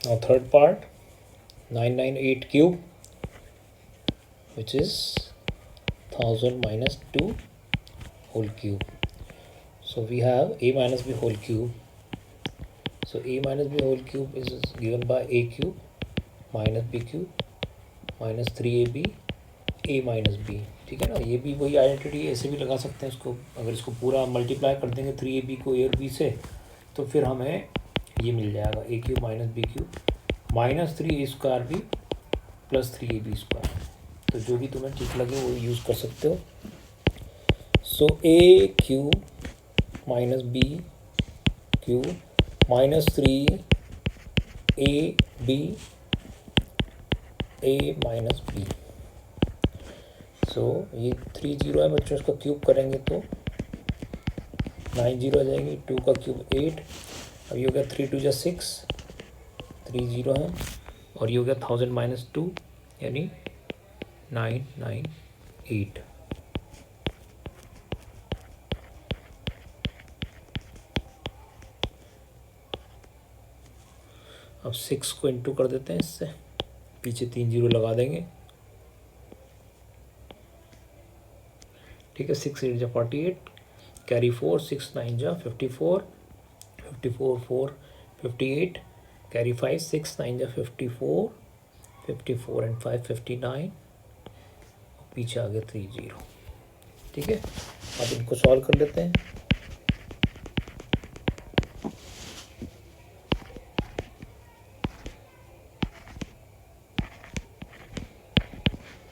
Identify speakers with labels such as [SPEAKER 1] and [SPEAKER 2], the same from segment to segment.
[SPEAKER 1] Now third part, 998 cube, which is 1000 minus 2 whole cube. So we have a minus b whole cube. So a minus b whole cube is given by a cube minus b cube minus 3ab a minus b. ठीक है ना, ये भी वही identity ऐसे भी लगा सकते हैं इसको. अगर इसको पूरा मल्टीप्लाई कर देंगे 3ab को ए और बी से, तो फिर हमें ये मिल जाएगा a cube minus b cube minus 3a² b plus 3ab². तो जो भी तुम्हें ठीक लगे वो यूज़ कर सकते हो. So a cube minus b cube minus 3ab a minus b. So ये 3 जीरो है बच्चों, इसका क्यूब करेंगे तो 9 जीरो आ जाएंगे. 2 का क्यूब 8. अब ये हो गया 3 2 जा 6, 3 जीरो है. और ये हो गया 1000 माइनस 2 यानी 998. अब 6 को इंटू कर देते हैं इससे, पीछे 3 जीरो लगा देंगे. ठीक है, 6 8 जा 48, कैरी 4, 6 9 जा 54, 54 4 58, कैरी 5, 6 9 जा 54, 54 एंड 5 59, पीछे आ गया 3 जीरो. ठीक है, अब इनको सॉल्व कर लेते हैं.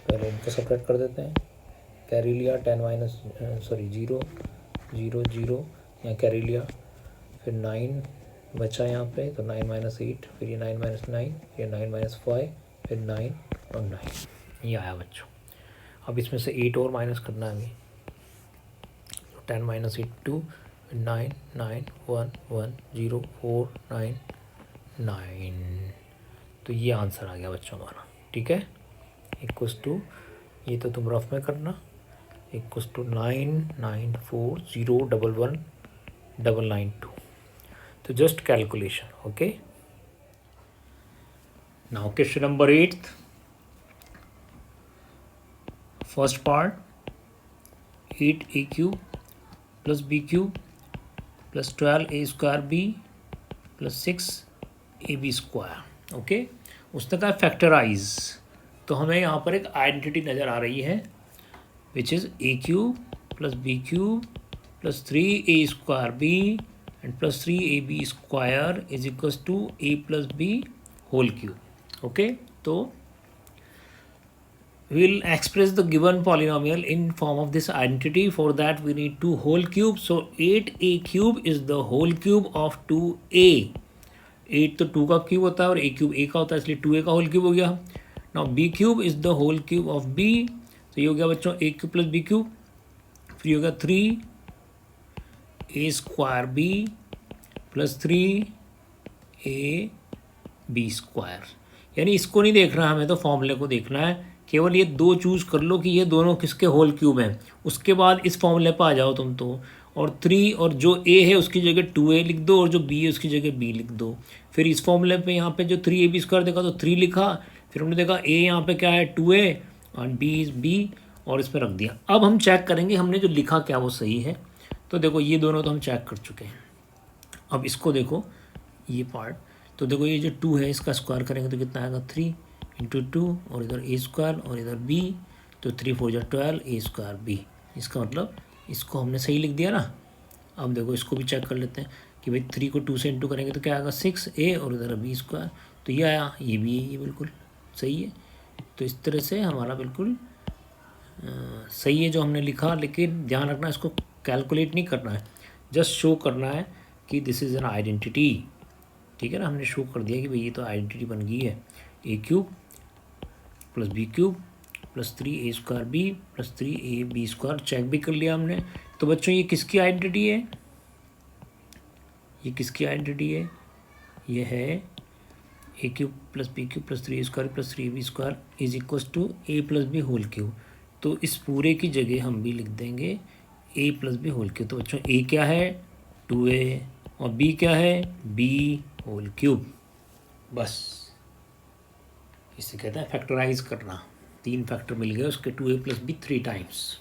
[SPEAKER 1] पहले इनको सेपरेट कर देते हैं. कैरी लिया 10 माइनस जीरो जीरो जीरो, यहाँ कैरी लिया. फिर 9 बचा यहाँ पे, तो 9 माइनस 8, फिर ये 9 माइनस 9, फिर 9 माइनस 5, फिर 9 और 9. ये आया बच्चों. अब इसमें से 8 और माइनस करना है अभी. 10 माइनस 8 2, 9 9 1 1 0 4 9 9. तो ये आंसर आ गया बच्चों हमारा. ठीक है, इक्वल्स टू, ये तो तुम रफ में करना, इक्वल्स टू 9940111992. तो just calculation. Okay, now question number 8. First part, 8a cube plus b cube plus 12a²b plus 6ab². Okay, उसने कहा फैक्टराइज. तो हमें यहाँ पर एक आइडेंटिटी नज़र आ रही है, which is a cube plus b cube plus 3a² b and plus 3ab² is equals to a plus b whole cube. Okay, तो we will express the given polynomial in form of this identity. For that we need two whole cubes. So 8a cube is the whole cube of 2a. 8 तो 2 का cube होता है और a cube a का होता है, इसलिए 2a का होल क्यूब हो गया. Now b cube is the whole cube of b. तो ये हो गया बच्चों a cube plus b cube. फिर ये हो गया 3a² b प्लस 3ab². यानी इसको नहीं देखना हमें, तो फॉर्मूले को देखना है. केवल ये दो चूज़ कर लो कि ये दोनों किसके होल क्यूब हैं. उसके बाद इस फॉर्मूले पर आ जाओ तुम तो. और 3 और जो a है उसकी जगह 2a लिख दो, और जो b है उसकी जगह b लिख दो. फिर इस फॉर्मूले पे यहाँ पे जो 3ab² देखा तो 3 लिखा. फिर हमने देखा a यहाँ पे क्या है 2a और b इज़ b, और इस पर रख दिया. अब हम चेक करेंगे हमने जो लिखा क्या वो सही है. तो देखो ये दोनों तो हम चेक कर चुके हैं. अब इसको देखो, ये पार्ट. तो देखो ये जो 2 है इसका स्क्वायर करेंगे तो कितना आएगा 3 इंटू 2, और इधर a² और इधर b, तो 3 4 जा 12 a² b. इसका मतलब इसको हमने सही लिख दिया ना. अब देखो इसको भी चेक कर लेते हैं कि भाई 3 को 2 से इंटू करेंगे तो क्या आएगा 6a, और इधर b². तो ये आया, ये भी है, ये बिल्कुल सही है. तो इस तरह से हमारा बिल्कुल सही है जो हमने लिखा. लेकिन ध्यान रखना, इसको कैलकुलेट नहीं करना है, जस्ट शो करना है कि दिस इज़ एन आइडेंटिटी. ठीक है ना, हमने शो कर दिया कि भाई ये तो आइडेंटिटी बन गई है. a cube plus b cube plus 3a² b plus 3ab². Check भी कर लिया हमने. तो बच्चों ये किसकी आइडेंटिटी है, ये किसकी आइडेंटिटी है, ये है a cube plus b cube plus 3a² plus 3ab² is equals to a plus b whole cube. तो इस पूरे की जगह हम भी लिख देंगे a plus b whole cube. तो बच्चों a क्या है 2a और b क्या है b होल क्यूब. बस इसे कहते हैं फैक्टराइज करना। 3 फैक्टर मिल गए उसके, 2a + b 3 टाइम्स।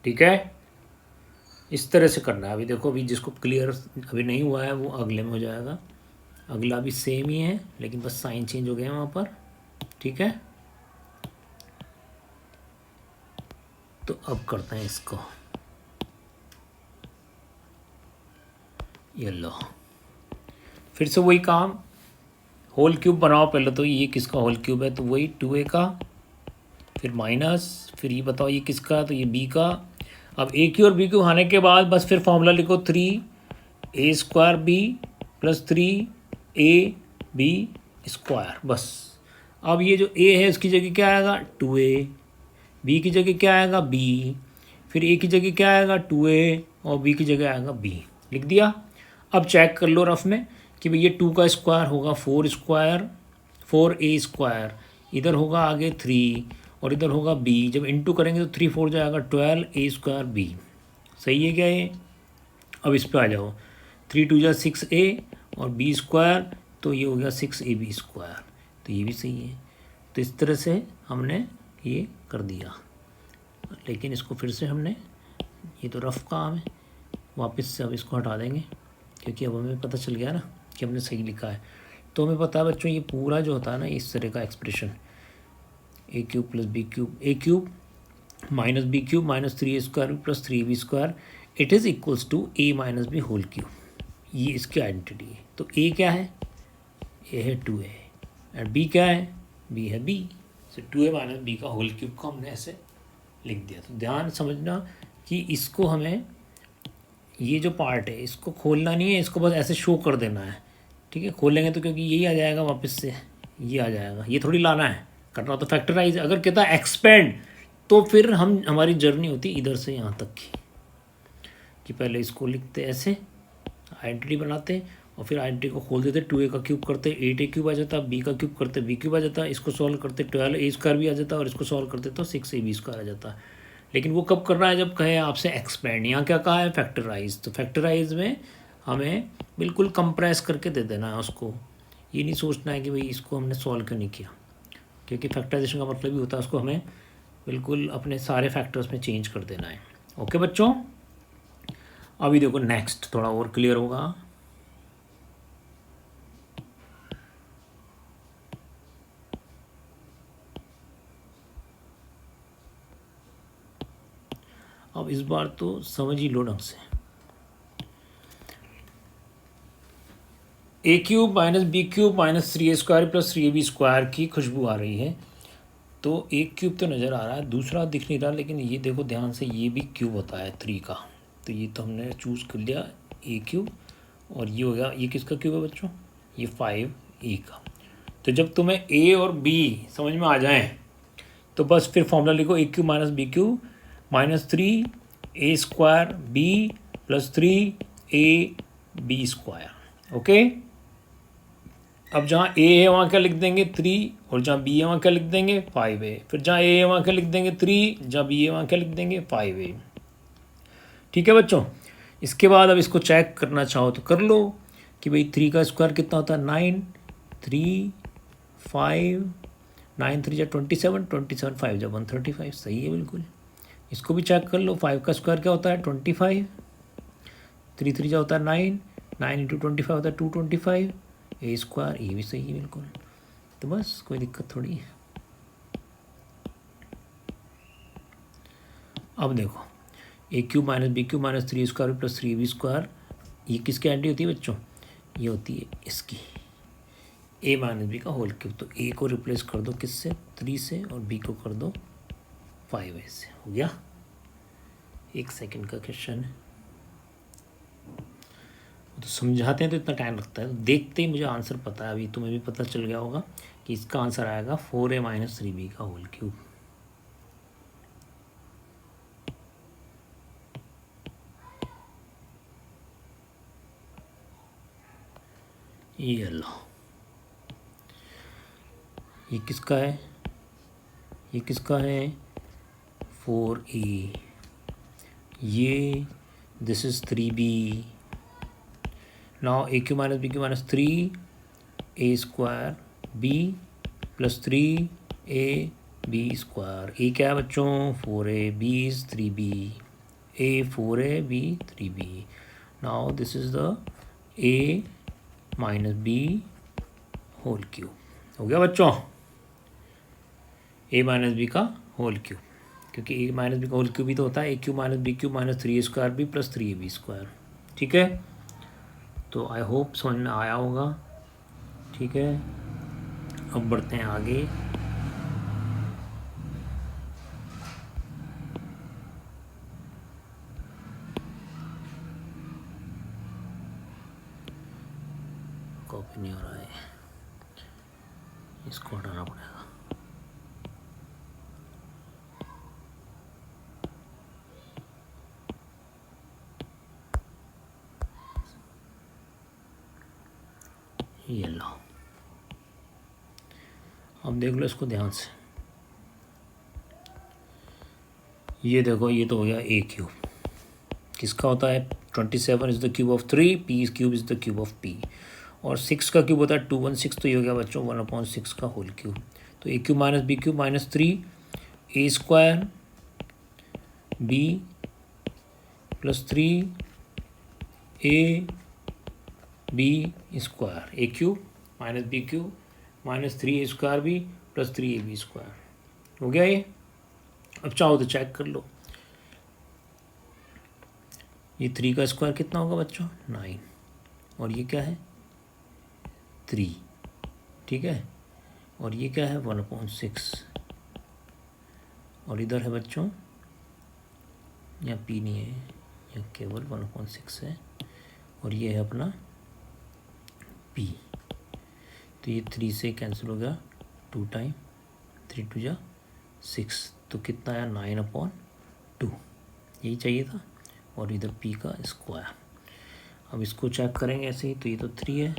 [SPEAKER 1] ठीक है, इस तरह से करना है। अभी देखो, अभी जिसको क्लियर अभी नहीं हुआ है वो अगले में हो जाएगा। अगला भी सेम ही है लेकिन बस साइन चेंज हो गया वहाँ पर। ठीक है, तो अब करते हैं इसको। ये लो, फिर से वही काम, होल क्यूब बनाओ पहले। तो ये किसका होल क्यूब है, तो वही 2a का, फिर माइनस, फिर ये बताओ ये किसका, तो ये b का। अब a क्यू और b क्यू आने के बाद बस फिर फॉर्मूला लिखो, 3a² b + 3ab स्क्वायर। बस अब ये जो a है उसकी जगह क्या आएगा, 2a, b की जगह क्या आएगा, b, फिर a की जगह क्या आएगा, 2a, और b की जगह आएगा b। लिख दिया। अब चेक कर लो रफ में कि भाई ये 2 का स्क्वायर होगा 4a², इधर होगा आगे 3 और इधर होगा b। जब इंटू करेंगे तो 3 4 जाएगा 12a² b। सही है क्या ये। अब इस पे आ जाओ, 3 2 जा 6a और b², तो ये हो गया 6ab²। तो ये भी सही है। तो इस तरह से हमने ये कर दिया। लेकिन इसको फिर से हमने, ये तो रफ काम है, वापस से अब इसको हटा देंगे क्योंकि अब हमें पता चल गया ना कि हमने सही लिखा है। तो हमें पता है बच्चों, ये पूरा जो होता है ना इस तरह का expression, a³ + b³, a³ - b³ - 3a² + 3b², it is equals to a - b whole cube. ये इसकी आइडेंटिटी है। तो a क्या है, a है 2a, एंड b क्या है, b है b। सो 2a - b का होल क्यूब को हमने ऐसे लिख दिया। तो ध्यान समझना कि इसको हमें, ये जो पार्ट है इसको खोलना नहीं है, इसको बस ऐसे शो कर देना है। ठीक है, खोलेंगे तो क्योंकि यही आ जाएगा वापस से, ये आ जाएगा, ये थोड़ी लाना है। करना तो फैक्टराइज, अगर कहता है एक्सपेंड तो फिर हम, हमारी जर्नी होती इधर से यहाँ तक की, कि पहले इसको लिखते ऐसे, आइडेंटिटी बनाते, और फिर आइडेंटिटी को खोल देते, 2a का क्यूब करते 8a³ आ जाता, b का क्यूब करते b³ आ जाता, इसको सॉल्व करते 12a² भी आ जाता, और इसको सॉल्व करते तो 6ab² आ जाता। लेकिन वो कब करना है, जब कहे आपसे एक्सपेंड। यहाँ क्या कहा है, फैक्टराइज। तो फैक्टराइज में हमें बिल्कुल कंप्रेस करके दे देना है उसको। ये नहीं सोचना है कि भाई इसको हमने सॉल्व क्यों नहीं किया, क्योंकि फैक्टराइजेशन का मतलब ही होता है उसको हमें बिल्कुल अपने सारे फैक्टर्स में चेंज कर देना है। ओके बच्चों, अभी देखो नेक्स्ट थोड़ा और क्लियर होगा। अब इस बार तो समझ ही लो ढंग से। a³ - b³ - 3a² + 3ab² की खुशबू आ रही है। तो एक क्यूब तो नज़र आ रहा है, दूसरा दिख नहीं रहा, लेकिन ये देखो ध्यान से, ये भी क्यूब होता है 3 का। तो ये तो हमने चूज़ कर लिया a³, और ये हो गया, ये किसका क्यूब है बच्चों, ये 5a का। तो जब तुम्हें a और b समझ में आ जाएं तो बस फिर फॉर्मूला लिखो, a³ - b³ - 3a² b + 3ab²। Okay, अब जहाँ a है वहाँ क्या लिख देंगे 3, और जहाँ b है वहाँ क्या लिख देंगे 5a। फिर जहाँ a है वहाँ क्या लिख देंगे 3, जहाँ b है वहाँ क्या लिख देंगे 5a। ठीक है बच्चों, इसके बाद अब इसको चेक करना चाहो तो कर लो कि भाई 3 का स्क्वायर कितना होता है 9, 3 5, 9 3 जा 27, 27 5 जा 135। सही है बिल्कुल। इसको भी चेक कर लो, 5 का स्क्वायर क्या होता है 25, 3 3 जा होता है 9, 9 × 25 होता है 225, a², ये भी सही है बिल्कुल। तो बस कोई दिक्कत थोड़ी है। अब देखो, a³ - b³ - 3a² + 3ab², ये किसकी आइडेंटिटी होती है बच्चों, ये होती है इसकी, a - b का होल क्यूब। तो a को रिप्लेस कर दो किससे, 3 से, और b को कर दो 5a से। हो गया, 1 सेकंड का क्वेश्चन है। तो समझाते हैं तो इतना टाइम लगता है, देखते ही मुझे आंसर पता है। अभी तुम्हें भी पता चल गया होगा कि इसका आंसर आएगा 4a - 3b का होल क्यूब। ये लो, ये किसका है, ये किसका है 4a, ये this is 3b। Now a³ - b³ - 3 a square b plus 3ab²। A क्या है बच्चों 4a, b is 3b, a 4a, b 3b। Now this is the a minus b whole cube. हो गया बच्चों a माइनस बी का whole cube, क्योंकि a minus b का whole cube भी तो होता है a cube minus b cube minus 3a² plus 3ab²। ठीक है, तो आई होप समझ में आया होगा। ठीक है, अब बढ़ते हैं आगे। कॉपी नहीं हो रहा है, इसको हटाना पड़ेगा। ये लो, अब देख लो इसको ध्यान से। ये देखो, ये तो हो गया a क्यूब, किसका होता है 27 is the cube of 3, p cube is the cube of p, और 6 का क्यूब होता है 216, तो ये हो गया बच्चों 1/6 का होल क्यूब। तो a cube minus b cube minus 3a² b plus 3ab², a cube minus b cube minus 3a² plus 3ab²। हो गया ये। अब चाहो तो चेक कर लो, ये 3 का स्क्वायर कितना होगा बच्चों 9, और ये क्या है 3। ठीक है, और ये क्या है 1/6, और इधर है बच्चों यहाँ p नहीं है, यहाँ केवल 1/6 है, और ये है अपना p। तो ये 3 से कैंसिल हो गया 2 टाइम, 3 2 जा 6, तो कितना आया 9/2, यही चाहिए था, और इधर p का स्क्वायर। अब इसको चेक करेंगे ऐसे ही, तो ये तो 3 है,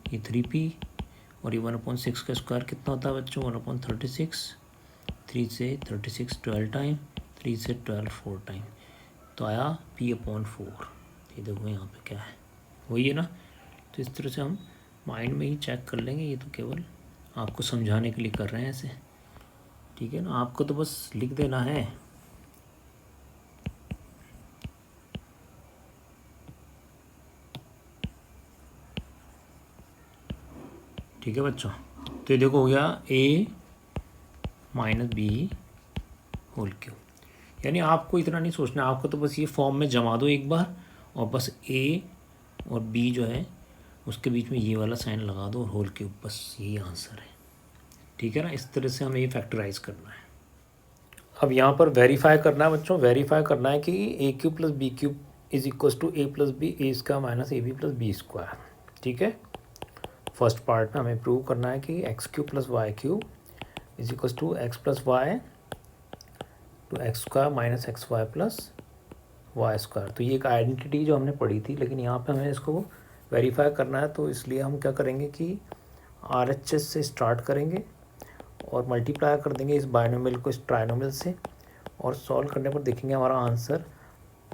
[SPEAKER 1] ये 3p, और ये 1/6 का स्क्वायर कितना होता है बच्चों 1/36, 3 से 36 12 टाइम, 3 से 12 4 टाइम, तो आया p/4। ये देखो यहाँ पे क्या है, वही है ना। तो इस तरह से हम माइंड में ही चेक कर लेंगे, ये तो केवल आपको समझाने के लिए कर रहे हैं ऐसे। ठीक है ना, आपको तो बस लिख देना है। ठीक है बच्चों, तो ये देखो हो गया a minus b whole cube. यानी आपको इतना नहीं सोचना, आपको तो बस ये फॉर्म में जमा दो एक बार, और बस a और b जो है उसके बीच में ये वाला साइन लगा दो और होल क्यूब, बस यही आंसर है। ठीक है ना, इस तरह से हमें ये फैक्टराइज करना है। अब यहाँ पर वेरीफाई करना है बच्चों, वेरीफाई करना है कि a cube plus b cube is equal to a plus b a² minus ab plus b²। ठीक है, फर्स्ट पार्ट में हमें प्रूव करना है कि x cube plus y cube is equal to x plus y to x² minus XY plus y²। तो ये एक आइडेंटिटी जो हमने पढ़ी थी, लेकिन यहाँ पे हमें इसको वेरीफाई करना है, तो इसलिए हम क्या करेंगे कि RHS से स्टार्ट करेंगे और मल्टीप्लाई कर देंगे इस बायनोमियल को इस ट्राइनोमियल से, और सॉल्व करने पर देखेंगे हमारा आंसर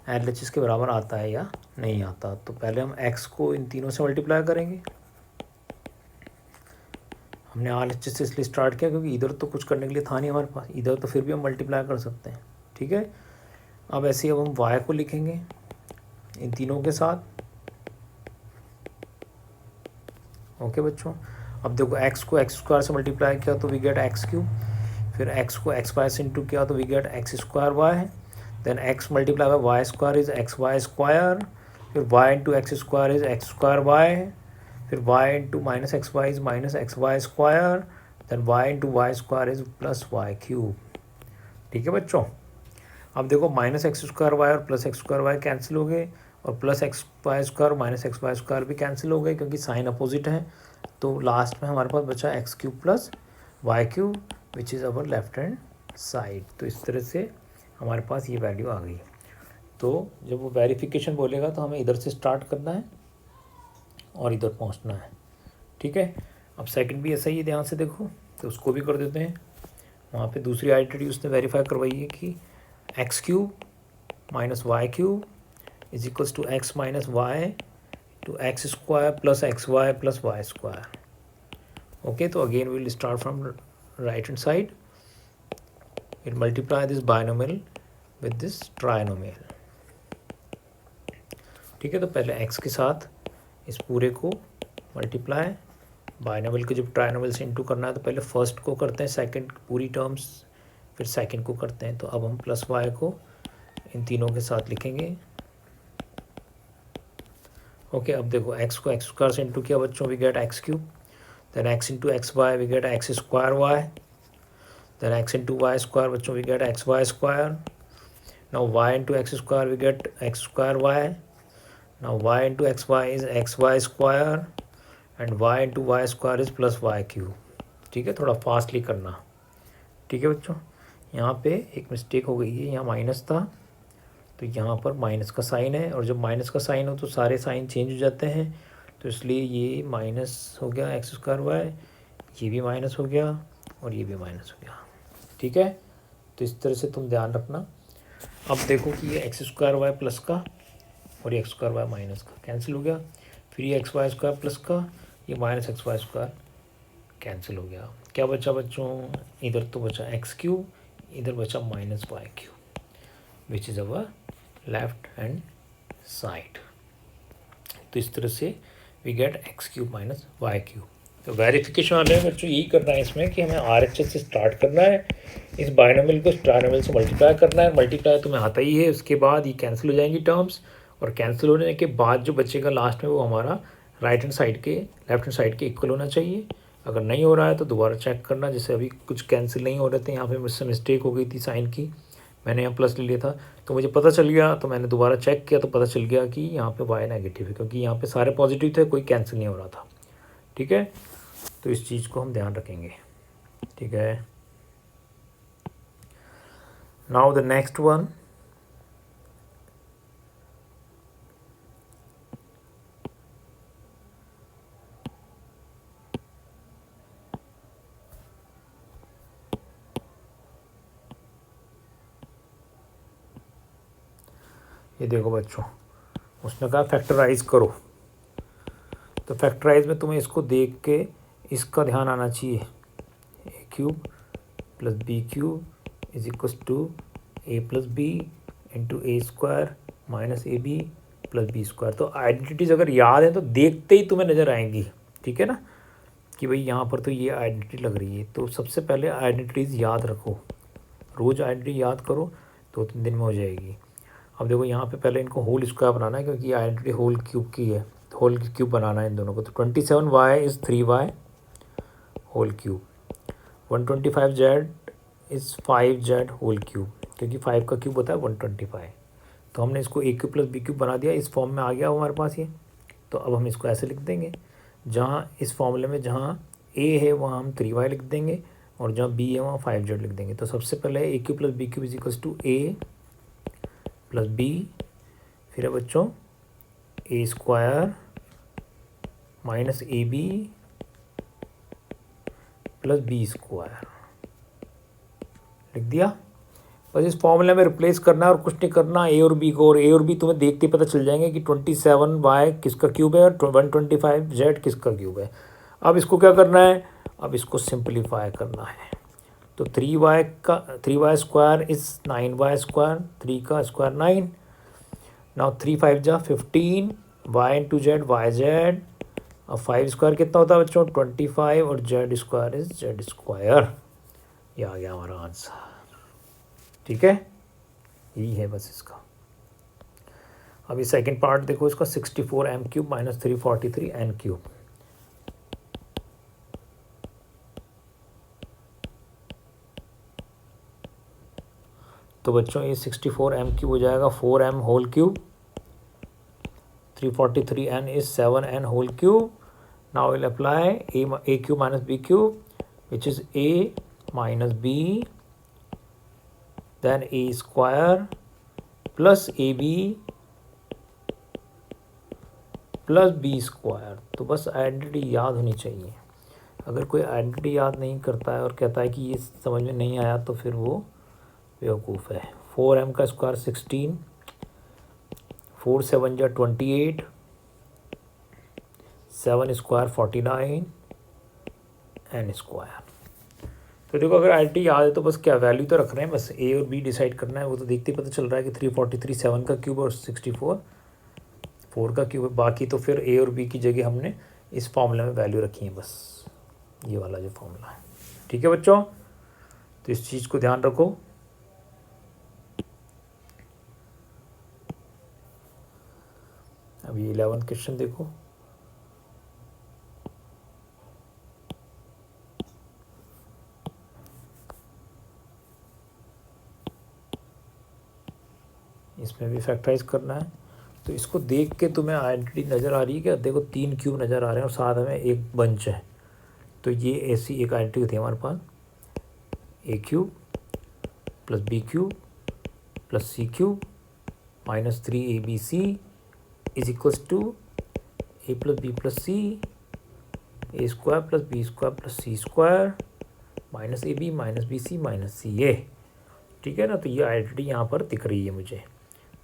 [SPEAKER 1] LHS के बराबर आता है या नहीं आता। तो पहले हम x को इन तीनों से मल्टीप्लाई करेंगे। हमने RHS से इसलिए स्टार्ट किया क्योंकि इधर तो कुछ करने के लिए था नहीं हमारे पास, इधर तो फिर भी हम मल्टीप्लाई कर सकते हैं। ठीक है, अब ऐसे ही अब हम y को लिखेंगे इन तीनों के साथ। ओके बच्चों, अब देखो x को x² से मल्टीप्लाई किया तो वी गेट x क्यूब, फिर x को xy से इंटू किया तो we get x² y, then x multiply by y² is xy², फिर y into x² is x² y, फिर y into minus XY is minus XY², then y into y² is plus y³। ठीक है बच्चों, अब देखो minus x² y और plus x² y cancel हो गए, और प्लस XY² माइनस XY² भी कैंसिल हो गए क्योंकि साइन अपोजिट है। तो लास्ट में हमारे पास बचा x³ plus y³ which is our left hand side. तो इस तरह से हमारे पास ये वैल्यू आ गई। तो जब वो वेरिफिकेशन बोलेगा तो हमें इधर से स्टार्ट करना है और इधर पहुंचना है। ठीक है, अब सेकंड भी ऐसा ही, ध्यान से देखो, तो उसको भी कर देते हैं। वहाँ पे दूसरी आइडेंटिटी उसने वेरीफाई करवाई है कि x³ minus y³ is equals to x minus y to x² plus xy plus y²। Okay, so again we will start from right hand side. We'll multiply this binomial with this trinomial. ठीक है, तो पहले x के साथ इस पूरे को multiply, binomial को जब ट्राइनोमियल से इंटू करना है तो पहले फर्स्ट को करते हैं, सेकंड पूरी टर्म्स, फिर सेकंड को करते हैं। तो अब हम प्लस वाई को इन तीनों के साथ लिखेंगे। ओके, अब देखो x को एक्स स्क्वायर से इंटू किया बच्चों, we get x cube, then x into x y we get x square y, then x into y square बच्चों we get x y square, now y into x square we get x square y, now y into x y is x y square and y into y square is plus y cube. ठीक है, थोड़ा fastly करना। ठीक है बच्चों, यहाँ पे एक मिस्टेक हो गई है, यहाँ माइनस था तो यहाँ पर माइनस का साइन है, और जब माइनस का साइन हो तो सारे साइन चेंज हो जाते हैं, तो इसलिए ये माइनस हो गया एक्स स्क्वायर वाई, ये भी माइनस हो गया और ये भी माइनस हो गया। ठीक है, तो इस तरह से तुम ध्यान रखना। अब देखो कि ये एक्स स्क्वायर वाई प्लस का और ये एक्स स्क्वायर वाई माइनस का कैंसिल हो गया, फिर ये एक्स वाई स्क्वायर प्लस का, ये minus x y square cancel हो गया। क्या बचा बच्चों, इधर तो बचा एक्स क्यूब, इधर बचा minus y cube, which is our left hand side. तो इस तरह से we get x cube minus y cube. तो वेरिफिकेशन वाले बच्चों यही करना है इसमें कि हमें RHS से स्टार्ट करना है, इस बाइनोमियल को ट्राइनोमियल से मल्टीप्लाई करना है, मल्टीप्लाई तुम्हें आता ही है, उसके बाद ये कैंसिल हो जाएंगी टर्म्स, और कैंसिल होने के बाद जो बचेगा लास्ट में वो हमारा राइट हैंड साइड के लेफ्ट हैंड साइड के इक्वल होना चाहिए। अगर नहीं हो रहा है तो दोबारा चेक करना, जैसे अभी कुछ कैंसिल नहीं हो रहे थे, यहाँ पे मुझसे मिस्टेक हो गई थी साइन की, मैंने यहाँ प्लस ले लिया था तो मुझे पता चल गया, तो मैंने दोबारा चेक किया तो पता चल गया कि यहाँ पे वाई नेगेटिव है, क्योंकि यहाँ पे सारे पॉजिटिव थे, कोई कैंसिल नहीं हो रहा था। ठीक है, तो इस चीज़ को हम ध्यान रखेंगे। ठीक है, नाउ द नेक्स्ट वन, ये देखो बच्चों, उसने कहा फैक्टराइज करो, तो फैक्टराइज में तुम्हें इसको देख के इसका ध्यान आना चाहिए, a cube plus b cube is equal to a plus b into a square minus a b plus b square. तो आइडेंटिटीज़ अगर याद है तो देखते ही तुम्हें नज़र आएंगी। ठीक है ना, कि भाई यहाँ पर तो ये आइडेंटिटी लग रही है, तो सबसे पहले आइडेंटिटीज़ याद रखो, रोज़ आइडेंटिटी याद करो, 2-3 दिन में हो जाएगी। अब देखो यहाँ पे पहले इनको होल स्क्वायर बनाना है, क्योंकि आइडेंटिटी होल क्यूब की है, होल क्यूब बनाना है इन दोनों को। तो 27y is 3y whole cube, 125z is 5z whole cube, क्योंकि 5 का क्यूब होता है 125। तो हमने इसको ए क्यूब प्लस बी क्यूब बना दिया, इस फॉर्म में आ गया हमारे पास ये। तो अब हम इसको ऐसे लिख देंगे, जहाँ इस फॉर्मूले में जहाँ ए है वहाँ हम 3y लिख देंगे, और जहाँ बी है वहाँ 5z लिख देंगे। तो सबसे पहले a cube plus b cube is equals to a plus b, फिर है बच्चों a square minus a b plus b square लिख दिया। बस इस फॉर्मूले में रिप्लेस करना है और कुछ नहीं करना, ए और बी को, और ए और बी तुम्हें देखते ही पता चल जाएंगे कि 27y किसका क्यूब है और 125z किसका क्यूब है। अब इसको क्या करना है, अब इसको सिंप्लीफाई करना है। तो 3y square is 9y square, 3 का स्क्वायर 9, नाउ 3 5 जा 15, y into z y z, अब 5 स्क्वायर कितना होता है बच्चों 25, और z square is z square. ये आ गया हमारा आंसर। ठीक है, यही है बस इसका। अभी सेकंड पार्ट देखो इसका, 64m cube minus 343n cube. तो बच्चों ये 64m क्यूब हो जाएगा 4m whole cube, 343n is 7n whole cube. Now we'll apply a cube minus b cube, which is a minus b, then a square plus ab plus b square. तो बस identity याद होनी चाहिए। अगर कोई identity याद नहीं करता है और कहता है कि ये समझ में नहीं आया तो फिर वो बेवकूफ़ है। 4m का स्क्वायर 16, 4 7 जा 28, 7 स्क्वायर 49, एन स्क्वायर। तो देखो अगर आइडेंटिटी याद है तो बस क्या वैल्यू तो रख रहे हैं, बस ए और बी डिसाइड करना है। वो तो देखते ही पता चल रहा है कि 343 7 का क्यूब और 64 4 का क्यूब है। बाकी तो फिर ए और बी की जगह हमने इस फॉर्मूले में वैल्यू रखी है, बस ये वाला जो फॉर्मूला है। ठीक है बच्चों, तो इस चीज़ को ध्यान रखो। अब ये 11th क्वेश्चन देखो। इसमें भी फैक्टराइज करना है। तो इसको देख के तुम्हें आइडेंटिटी नज़र आ रही है क्या? देखो 3 क्यूब नज़र आ रहे हैं और साथ में एक बंच है। तो ये ऐसी एक आइडेंटिटी होती है हमारे पास, a cube plus b cube plus c cube minus 3abc is equals to a plus b plus c a square plus b square plus c square minus a b minus b c minus c a. ठीक है ना, तो ये identity यहाँ पर दिख रही है मुझे।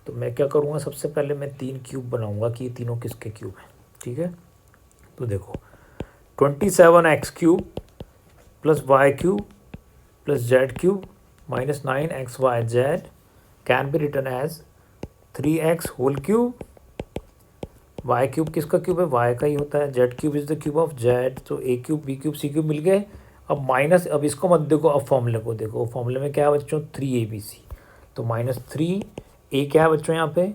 [SPEAKER 1] तो मैं क्या करूँगा, सबसे पहले मैं 3 क्यूब बनाऊँगा कि ये तीनों किसके क्यूब हैं। ठीक है, तो देखो 27x cube plus y cube plus z cube minus 9xyz can be return as 3x whole cube. Y cube किसका क्यूब है? वाई का ही होता है। Z cube is the cube of z. तो a cube b cube c cube मिल गए। अब माइनस, अब इसको मत देखो, अब फॉर्मूले को देखो। फॉर्मूले में क्या है बच्चों? 3abc। तो माइनस 3 ए क्या है बच्चों यहाँ पे?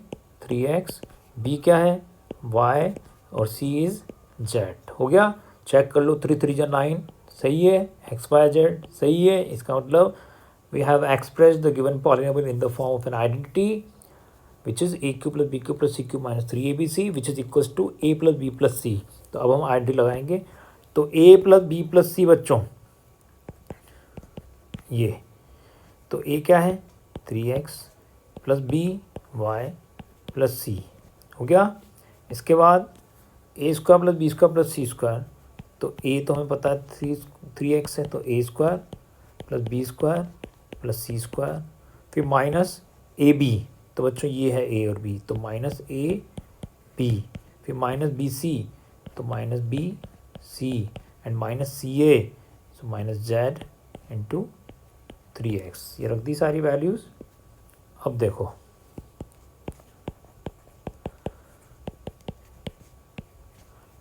[SPEAKER 1] 3x, बी क्या है? y और c इज z। हो गया, चेक कर लो। 3 3 9 सही है, एक्स वाई जेड सही है। इसका मतलब we have express the given polynomial in the form of an identity which is a cube plus b cube plus c cube minus 3abc which is equals to a plus b plus c. तो अब हम identity लगाएंगे। तो a plus b plus c बच्चों, ये तो a क्या है? 3x plus b y plus c. हो गया। इसके बाद a square plus b square plus c square. तो ए तो हमें पता है 3x है, तो a square plus b square plus c square. फिर माइनस ए बी, तो बच्चों ये है ए और बी, तो माइनस ए बी। फिर माइनस बी सी, तो minus b c and minus c a, so minus z into 3x। ये रख दी सारी वैल्यूज़। अब देखो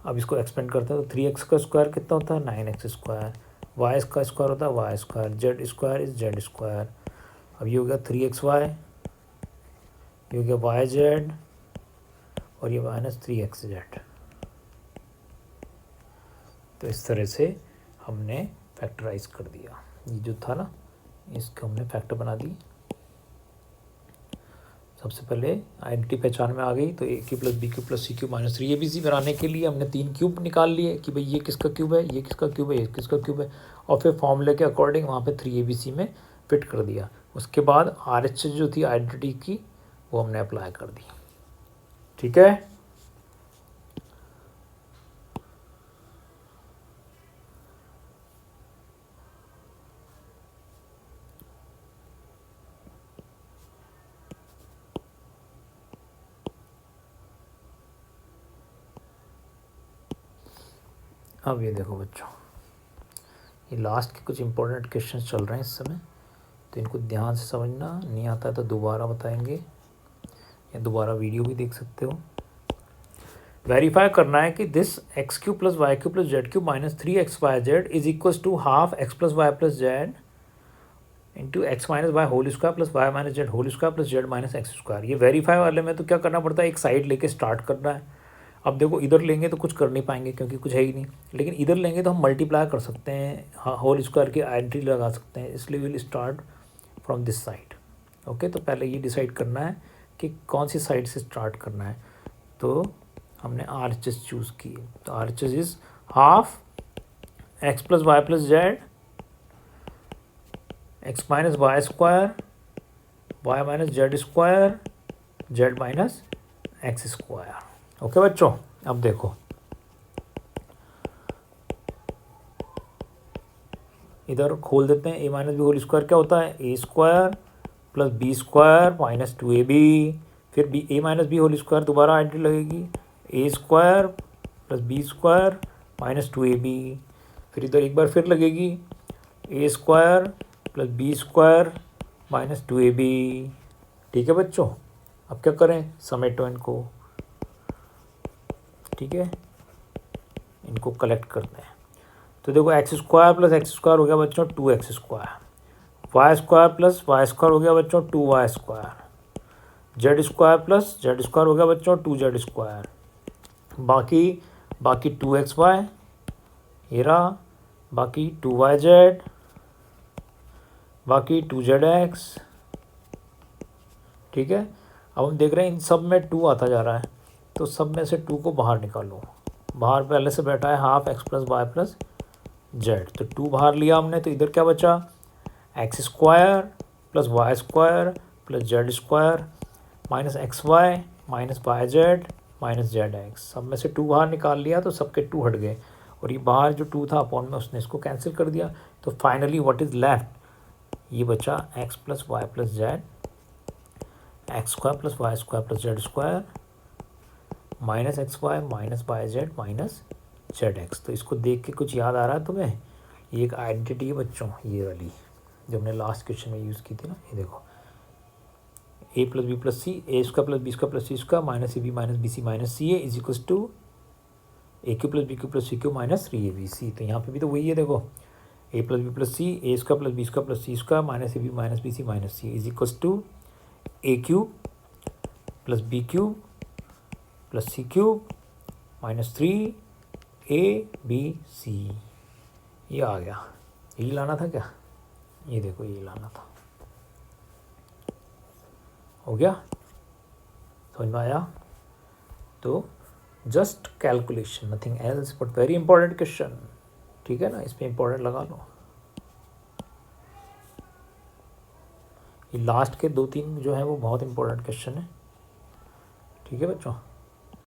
[SPEAKER 1] अब इसको एक्सपेंड करते हैं। तो 3x का स्क्वायर कितना होता है? 9x square. वाई का स्क्वायर होता है y square. Z square is z square. अब ये हो गया 3xy, ये हो गया वाई जेड और ये माइनस 3xz। तो इस तरह से हमने फैक्टराइज कर दिया। ये जो था ना, इसको हमने फैक्टर बना दी। सबसे पहले आइडेंटिटी पहचान में आ गई। तो a cube plus b cube plus c cube minus 3abc बनाने के लिए हमने 3 क्यूब निकाल लिए कि भाई ये किसका क्यूब है, ये किसका क्यूब है, ये किसका क्यूब है। और फिर फॉर्मूले के अकॉर्डिंग वहाँ पे 3abc में फिट कर दिया। उसके बाद RHS जो थी आइडेंटिटी की, वो हमने अप्लाई कर दी। ठीक है, अब ये देखो बच्चों, ये लास्ट के कुछ इंपॉर्टेंट क्वेश्चन चल रहे हैं इस समय, तो इनको ध्यान से समझना। नहीं आता है तो दोबारा बताएंगे या दोबारा वीडियो भी देख सकते हो। वेरीफाई करना है कि this x cube plus y cube plus z cube minus 3xyz is equals to half x plus y plus z into x minus y whole square plus y minus z whole square plus z minus x square. ये verify वाले में तो क्या करना पड़ता है, एक side लेके स्टार्ट करना है। अब देखो इधर लेंगे तो कुछ कर नहीं पाएंगे क्योंकि कुछ है ही नहीं, लेकिन इधर लेंगे तो हम मल्टीप्लाई कर सकते हैं, हाँ होल स्क्वायर की आइडेंटिटी लगा सकते हैं। इसलिए will start from this side. Okay, तो पहले ये डिसाइड करना है कि कौन सी साइड से स्टार्ट करना है। तो हमने RHS चूज़ की। तो RHS is half x plus y plus z x minus y square y minus z square z minus x square. Okay बच्चों, अब देखो इधर खोल देते हैं। A minus b whole square क्या होता है? A square plus b square minus 2ab। फिर b a minus b whole square, दोबारा आइडेंटिटी लगेगी, a square plus b square minus 2ab। फिर इधर एक बार फिर लगेगी a square plus b square minus 2ab। ठीक है बच्चों, अब क्या करें, समेटो इनको, ठीक है, इनको कलेक्ट करते हैं। तो देखो एक्स स्क्वायर हो गया बच्चों 2x square, y square plus y square हो गया बच्चों 2y square, z square plus z square हो गया बच्चों 2z स्क्वायर, बाकी 2xy ये रहा, बाकी 2yz, बाकी 2zx। ठीक है, अब हम देख रहे हैं इन सब में 2 आता जा रहा है, तो सब में से 2 को बाहर निकालो। बाहर पहले से बैठा है half x plus y plus z, तो 2 बाहर लिया हमने, तो इधर क्या बचा, x square plus y square plus z square minus x y minus y z minus z x. सब में से 2 बाहर निकाल लिया तो सबके 2 हट गए, और ये बाहर जो 2 था अपॉन में उसने इसको कैंसिल कर दिया। तो फाइनली व्हाट इज़ लेफ्ट, ये बचा x plus y plus z, x square plus y square plus z square minus x y minus y z minus z x. तो इसको देख के कुछ याद आ रहा है तुम्हें, ये एक आइडेंटिटी है बच्चों, ये वाली जो हमने लास्ट क्वेश्चन में यूज़ की थी ना। ये देखो a plus b plus c, a square plus b square plus c square minus a b minus b c minus c a is equals to a cube plus b cube plus c cube minus 3ab। तो यहाँ पे भी तो वही है, देखो a plus b plus c, a square plus b square plus c square minus a b minus b c minus c is equals to a cube plus b cube plus c cube minus 3ab। ये आ गया, यही लाना था क्या, ये देखो ये लाना था, हो गया, समझ में आया। तो just calculation, nothing else, but very important question. ठीक है ना, इसमें इंपॉर्टेंट लगा लो। ये लास्ट के 2-3 जो है वो बहुत इंपॉर्टेंट क्वेश्चन है। ठीक है बच्चों।